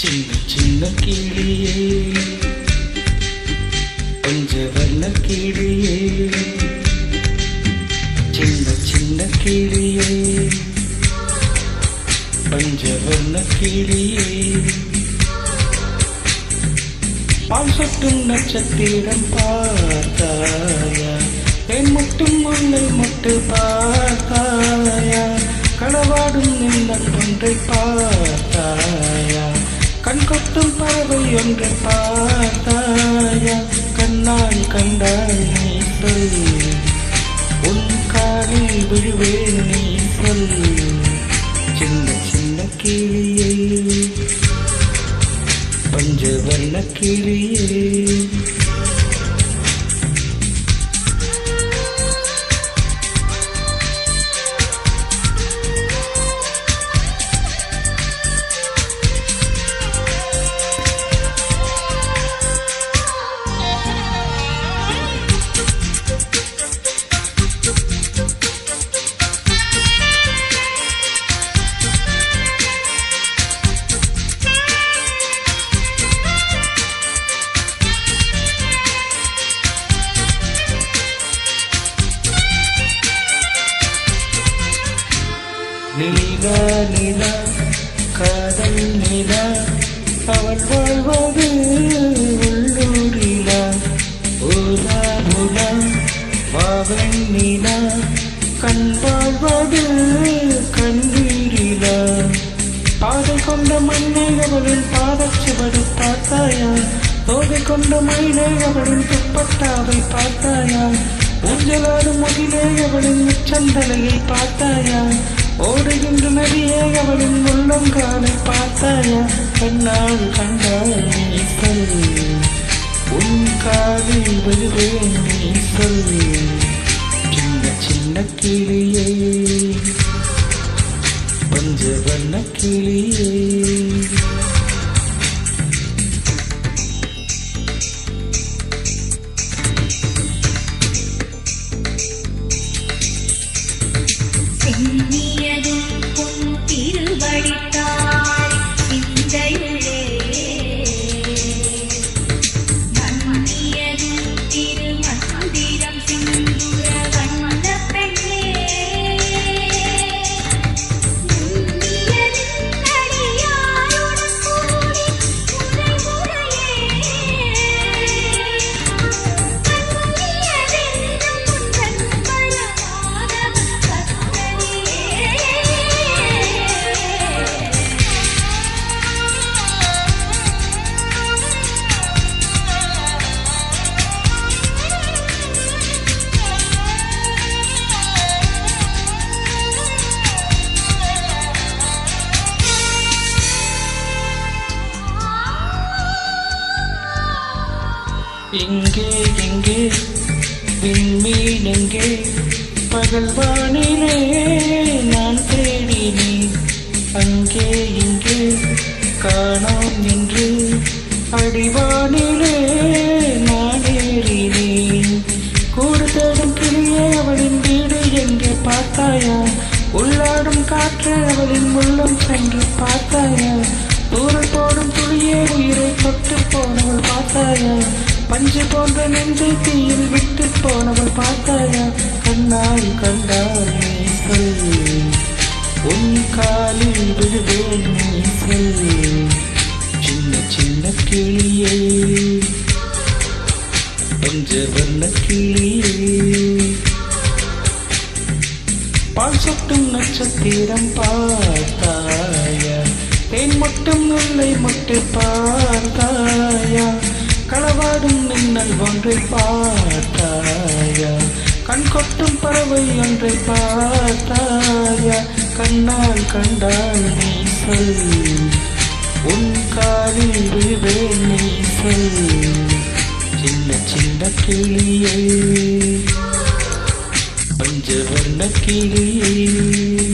சின்ன சின்ன கிளியே பஞ்சவர்ண கிளியே சின்ன சின்ன கிளியே பஞ்சவர்ண கிளியே பால் சொட்டும் நட்சத்திரம் பார்த்தாயா தேன் முட்டும் முல்லை முட்டு பார்த்தாயா களவாடும் நின்னல் ஒன்றை பார்த்தாயா கண் கொட்டும் பறவை ஒன்றை பார்த்தாயா கண்ணால் கண்டால் நீ சொல் உன் காலில் விழுவேன் நீ சொல் சின்ன சின்ன கிளியே பஞ்சவர்ண கிளியே நீலா நீலா காதல் நீலா அவள் வாழ்வது உள்ளூரிலா ஓலா ஓலா வாவன் நீலா கண் வாழ்வது கண்ணீரிலா பாதை கொண்ட மண்ணை அவளின் பாதச்சுவடு பார்த்தாயா தோகை கொண்ட மயிலை அவளின் துப்பட்டாவை பார்த்தாயா ஊஞ்சலாடும் முகிலே அவளின் முச்சந்தலையை பார்த்தாயா ஓடுகின்ற நதியே அவளின் உள்ளங்காலை பார்த்தாயா கண்ணால் கண்டால் நீ சொல் உன் காலில் விழுவேன் நீ சொல் சின்ன சின்ன கிளியே பஞ்சவர்ண கிளியே இங்கே எங்கே விண்மீன் எங்கே பகல் வானிலே நான் தேடினேன் அங்கே இங்கே காணோம் என்று அடிவானிலே நான் ஏறினேன் கூடு தேடும் கிளியே அவளின் வீடு எங்கே பார்த்தாயா உள்ளாடும் காற்று அவளின் உள்ளம் சென்று பார்த்தாயா தூரல் போடும் துளியே உயிரை தொட்டு போனவள் பார்த்தாயா பஞ்சு போன்ற நெஞ்சை தீயில் விட்டு போனவள் பார்த்தாயா கண்ணால் கண்டால் நீ சொல் உன் காலில் விழுவேன் நீ சொல் சின்ன சின்ன கிளியே. பஞ்சவர்ண கிளியே, பால் சொட்டும் நட்சத்திரம் பார்த்தாயா, தேன் மொட்டும் முல்லை மொட்டு பார்த்தாயா, களவாடும் மின்னல் ஒன்றை பார்த்தாயா, கண் கொட்டும் பறவை ஒன்றை பார்த்தாயா, கண்ணால் கண்டால் நீ சொல், உன் காலில் விழுவேன் நீ சொல். சின்ன சின்ன கிளியே, பஞ்சவர்ண கிளியே.